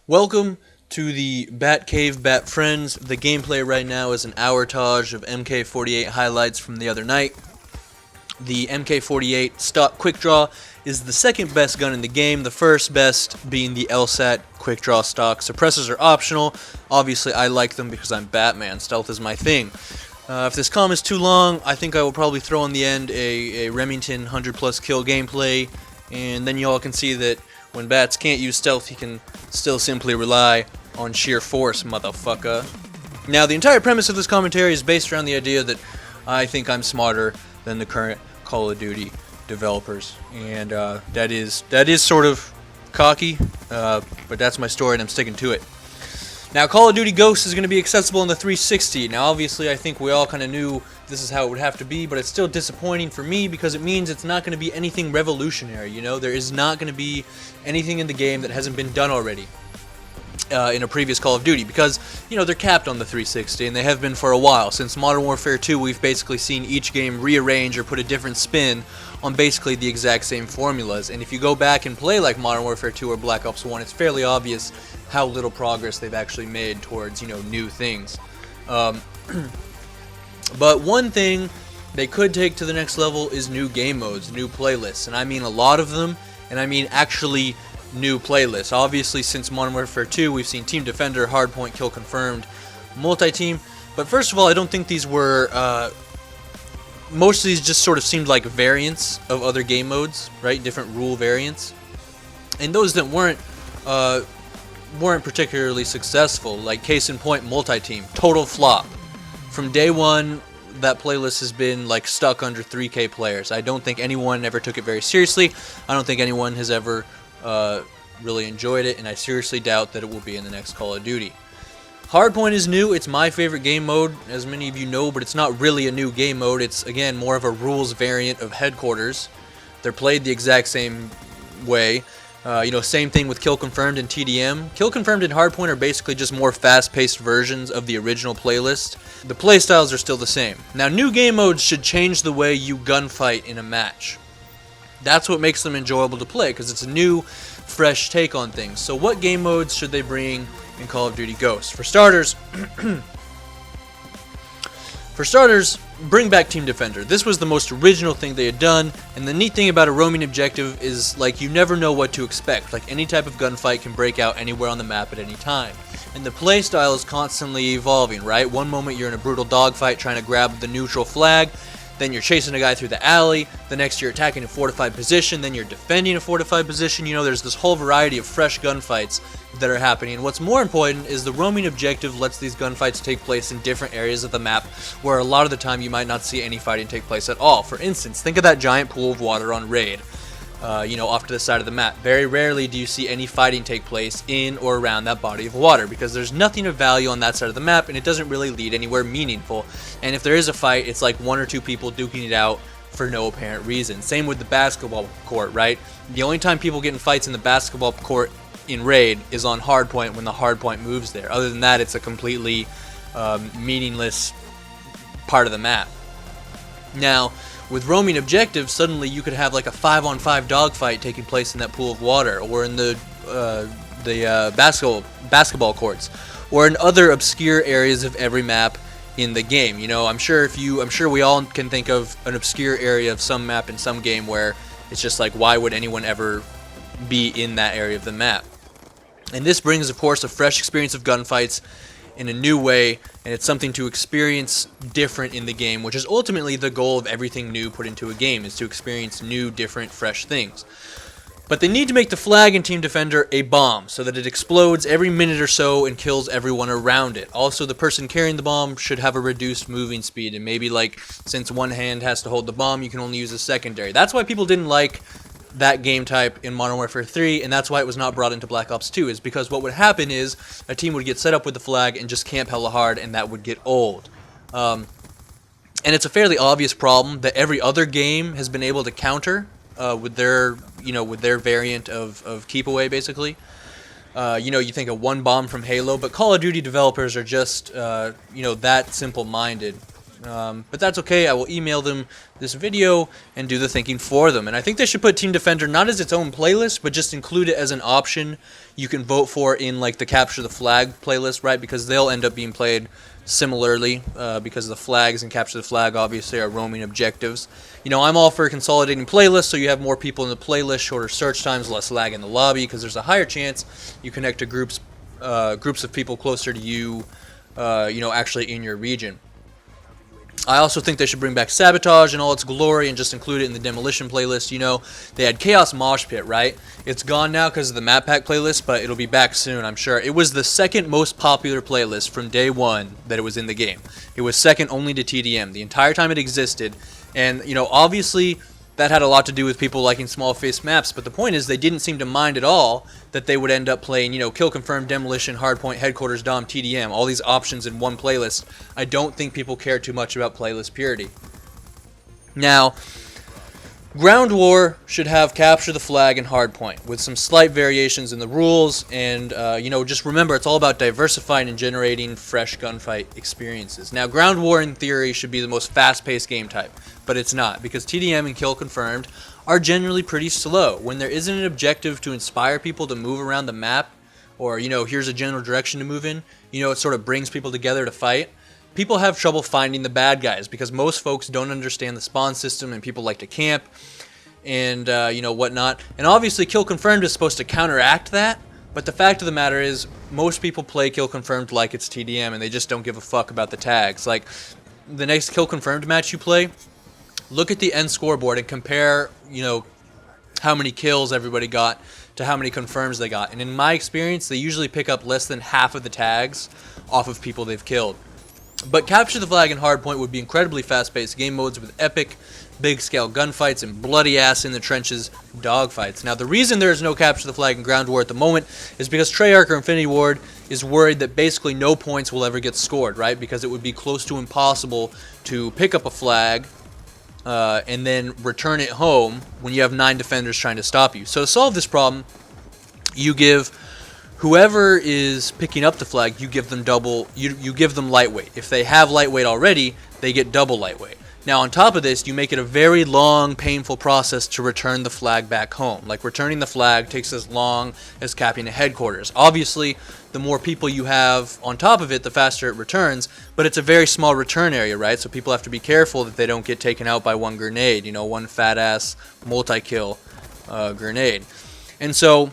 Welcome to the Bat Cave Bat Friends. The gameplay right now is an hourtage of MK48 highlights from the other night. The MK48 stock quick draw is the second best gun in the game, the first best being the LSAT quick draw stock. Suppressors are optional. Obviously I like them because I'm Batman. Stealth is my thing. If this comm is too long, I think I will probably throw in the end a Remington 100 plus kill gameplay, and then you all can see that when Bats can't use stealth, he can still simply rely on sheer force, motherfucker. Now, the entire premise of this commentary is based around the idea that I think I'm smarter than the current Call of Duty developers, and that is sort of cocky, but that's my story and I'm sticking to it. Now, Call of Duty Ghosts is going to be accessible on the 360. Now, obviously, I think we all kind of knew this is how it would have to be, but it's still disappointing for me because it means it's not going to be anything revolutionary, you know? There is not going to be anything in the game that hasn't been done already in a previous Call of Duty because, you know, they're capped on the 360, and they have been for a while. Since Modern Warfare 2, we've basically seen each game rearrange or put a different spin on basically the exact same formulas. And if you go back and play like Modern Warfare 2 or Black Ops 1, it's fairly obvious how little progress they've actually made towards, you know, new things. But one thing they could take to the next level is new game modes, new playlists, and I mean a lot of them, and I mean actually new playlists. Obviously, since Modern Warfare 2, we've seen Team Defender, Hardpoint, Kill Confirmed, Multi-Team, but first of all, I don't think these were, most of these just sort of seemed like variants of other game modes, right, different rule variants, and those that weren't particularly successful, like case in point, Multi-Team, total flop. From day one, that playlist has been like stuck under 3K players. I don't think anyone ever took it very seriously. I don't think anyone has ever really enjoyed it, and I seriously doubt that it will be in the next Call of Duty. Hardpoint is new. It's my favorite game mode, as many of you know, but it's not really a new game mode. It's, again, more of a rules variant of Headquarters. They're played the exact same way. You know, same thing with Kill Confirmed and TDM. Kill Confirmed and Hardpoint are basically just more fast-paced versions of the original playlist. The playstyles are still the same. Now, new game modes should change the way you gunfight in a match. That's what makes them enjoyable to play, because it's a new, fresh take on things. So what game modes should they bring in Call of Duty Ghosts? For starters, bring back Team Defender. This was the most original thing they had done, and the neat thing about a roaming objective is, like, you never know what to expect. Like, any type of gunfight can break out anywhere on the map at any time. And the playstyle is constantly evolving, right? One moment you're in a brutal dogfight trying to grab the neutral flag, then you're chasing a guy through the alley, the next you're attacking a fortified position, then you're defending a fortified position. You know, there's this whole variety of fresh gunfights that are happening. And what's more important is the roaming objective lets these gunfights take place in different areas of the map where a lot of the time you might not see any fighting take place at all. For instance, think of that giant pool of water on Raid, you know, off to the side of the map. Very rarely do you see any fighting take place in or around that body of water because there's nothing of value on that side of the map and it doesn't really lead anywhere meaningful. And if there is a fight, it's like one or two people duking it out for no apparent reason. Same with the basketball court, right? The only time people get in fights in the basketball court in Raid is on Hardpoint when the Hardpoint moves there. Other than that, it's a completely meaningless part of the map. Now, with roaming objectives, suddenly you could have like a 5-on-5 dogfight taking place in that pool of water, or in the basketball courts, or in other obscure areas of every map in the game. You know, I'm sure we all can think of an obscure area of some map in some game where it's just like, why would anyone ever be in that area of the map? And this brings, of course, a fresh experience of gunfights in a new way, and it's something to experience different in the game, which is ultimately the goal of everything new put into a game, is to experience new, different, fresh things. But they need to make the flag in Team Defender a bomb, so that it explodes every minute or so and kills everyone around it. Also, the person carrying the bomb should have a reduced moving speed, and maybe, like, since one hand has to hold the bomb, you can only use a secondary. That's why people didn't like that game type in Modern Warfare 3, and that's why it was not brought into Black Ops 2, is because what would happen is a team would get set up with the flag and just camp hella hard, and that would get old. And it's a fairly obvious problem that every other game has been able to counter with their variant of keep away, basically. You know, you think of one bomb from Halo, but Call of Duty developers are just that simple-minded. But that's okay. I will email them this video and do the thinking for them. And I think they should put Team Defender not as its own playlist, but just include it as an option you can vote for in like the Capture the Flag playlist, right? Because they'll end up being played similarly because the flags and Capture the Flag obviously are roaming objectives. You know, I'm all for consolidating playlists so you have more people in the playlist, shorter search times, less lag in the lobby, because there's a higher chance you connect to groups of people closer to you, you know, actually in your region. I also think they should bring back Sabotage in all its glory and just include it in the Demolition playlist. You know, they had Chaos Mosh Pit, right? It's gone now because of the Map Pack playlist, but it'll be back soon, I'm sure. It was the second most popular playlist from day one that it was in the game. It was second only to TDM the entire time it existed. And, you know, obviously that had a lot to do with people liking small-faced maps, but the point is they didn't seem to mind at all that they would end up playing, you know, Kill Confirmed, Demolition, Hardpoint, Headquarters, Dom, TDM, all these options in one playlist. I don't think people care too much about playlist purity. Now, Ground War should have Capture the Flag and Hardpoint, with some slight variations in the rules, and, you know, just remember, it's all about diversifying and generating fresh gunfight experiences. Now, Ground War, in theory, should be the most fast-paced game type, but it's not, because TDM and Kill Confirmed are generally pretty slow. When there isn't an objective to inspire people to move around the map, or, you know, here's a general direction to move in, you know, it sort of brings people together to fight, people have trouble finding the bad guys, because most folks don't understand the spawn system, and people like to camp, and, you know, whatnot. And obviously, Kill Confirmed is supposed to counteract that, but the fact of the matter is, most people play Kill Confirmed like it's TDM, and they just don't give a fuck about the tags. Like, the next Kill Confirmed match you play, look at the end scoreboard and compare, you know, how many kills everybody got to how many confirms they got. And in my experience, they usually pick up less than half of the tags off of people they've killed. But Capture the Flag and Hardpoint would be incredibly fast-paced game modes with epic, big-scale gunfights and bloody-ass in the trenches dogfights. Now, the reason there is no Capture the Flag and Ground War at the moment is because Treyarch or Infinity Ward is worried that basically no points will ever get scored, right? Because it would be close to impossible to pick up a flag and then return it home when you have 9 defenders trying to stop you. So to solve this problem, you give whoever is picking up the flag, you give them you give them lightweight. If they have lightweight already, they get double lightweight. Now on top of this, you make it a very long, painful process to return the flag back home. Like returning the flag takes as long as capping a headquarters. Obviously, the more people you have on top of it, the faster it returns, but it's a very small return area, right? So people have to be careful that they don't get taken out by one grenade, you know, one fat-ass multi-kill grenade. And so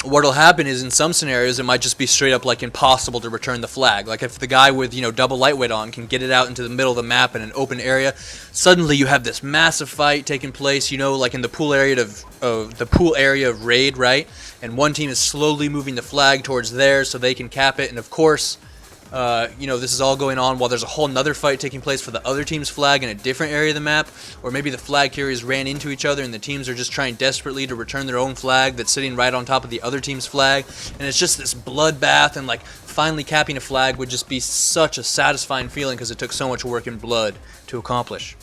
what'll happen is in some scenarios it might just be straight up like impossible to return the flag. Like if the guy with, you know, double lightweight on can get it out into the middle of the map in an open area, suddenly you have this massive fight taking place, you know, like in the pool area of raid, right? And one team is slowly moving the flag towards theirs so they can cap it, and of course you know, this is all going on while there's a whole nother fight taking place for the other team's flag in a different area of the map, or maybe the flag carriers ran into each other and the teams are just trying desperately to return their own flag that's sitting right on top of the other team's flag, and it's just this bloodbath, and like finally capping a flag would just be such a satisfying feeling because it took so much work and blood to accomplish.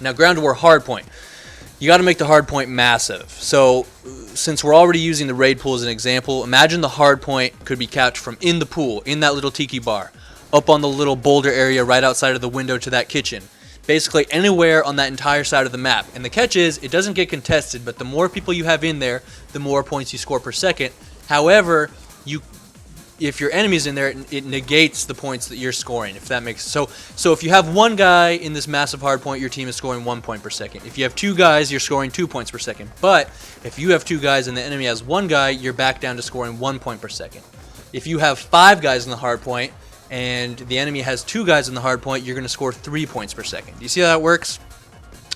Now, Ground War Hardpoint. You got to make the hardpoint massive. So, since we're already using the raid pool as an example, imagine the hardpoint could be capped from in the pool, in that little tiki bar, up on the little boulder area right outside of the window to that kitchen. Basically anywhere on that entire side of the map. And the catch is, it doesn't get contested, but the more people you have in there, the more points you score per second. However, if your enemy's in there, it negates the points that you're scoring, if that makes sense. So if you have one guy in this massive hard point, your team is scoring 1 point per second. If you have 2 guys, you're scoring 2 points per second. But if you have 2 guys and the enemy has 1 guy, you're back down to scoring 1 point per second. If you have 5 guys in the hard point and the enemy has 2 guys in the hard point, you're going to score 3 points per second. Do you see how that works?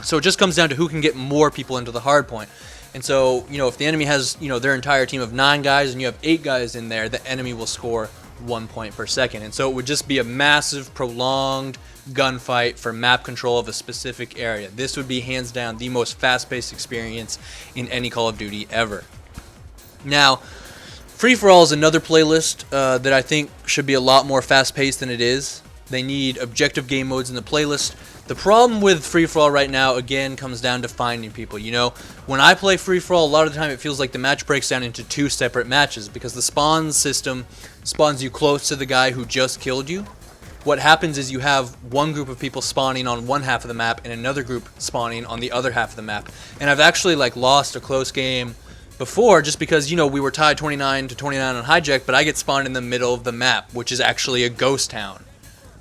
So it just comes down to who can get more people into the hard point. And so, you know, if the enemy has, you know, their entire team of 9 guys and you have 8 guys in there, the enemy will score 1 point per second. And so it would just be a massive, prolonged gunfight for map control of a specific area. This would be hands down the most fast-paced experience in any Call of Duty ever. Now, Free-for-All is another playlist that I think should be a lot more fast-paced than it is. They need objective game modes in the playlist. The problem with free-for-all right now, again, comes down to finding people. You know, when I play free-for-all, a lot of the time it feels like the match breaks down into 2 separate matches because the spawn system spawns you close to the guy who just killed you, what happens is you have one group of people spawning on one half of the map and another group spawning on the other half of the map. And I've actually like lost a close game before just because, you know, we were tied 29 to 29 on hijack, but I get spawned in the middle of the map, which is actually a ghost town.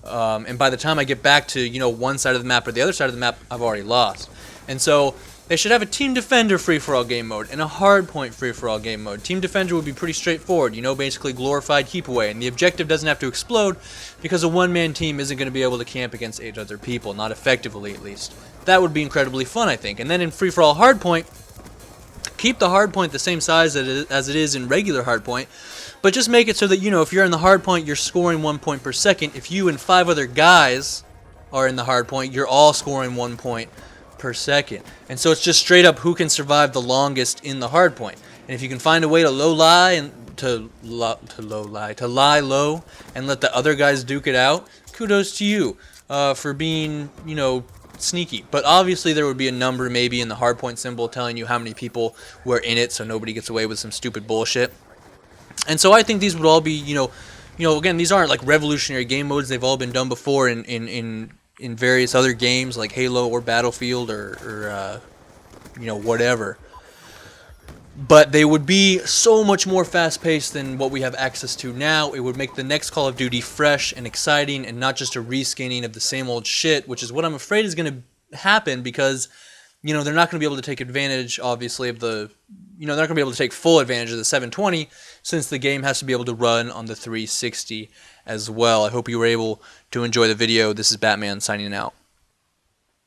And by the time I get back to, you know, one side of the map or the other side of the map, I've already lost. And so they should have a Team Defender free-for-all game mode and a Hardpoint free-for-all game mode. Team Defender would be pretty straightforward, you know, basically glorified keep away. And the objective doesn't have to explode because a one-man team isn't going to be able to camp against 8 other people, not effectively at least. That would be incredibly fun, I think. And then in free-for-all Hardpoint, keep the hardpoint the same size as it is in regular hardpoint, but just make it so that, you know, if you're in the hardpoint, you're scoring 1 point per second. If you and 5 other guys are in the hardpoint, you're all scoring 1 point per second. And so it's just straight up who can survive the longest in the hardpoint. And if you can find a way to lie low and let the other guys duke it out, kudos to you for being, you know, sneaky. But obviously there would be a number maybe in the hardpoint symbol telling you how many people were in it so nobody gets away with some stupid bullshit. And so I think these would all be, you know, again, these aren't like revolutionary game modes. They've all been done before in various other games like Halo or Battlefield or you know, whatever. But they would be so much more fast-paced than what we have access to now. It would make the next Call of Duty fresh and exciting and not just a reskinning of the same old shit, which is what I'm afraid is going to happen because, you know, they're not going to be able to take advantage, obviously, of the, you know, they're not going to be able to take full advantage of the 720 since the game has to be able to run on the 360 as well. I hope you were able to enjoy the video. This is Batman signing out.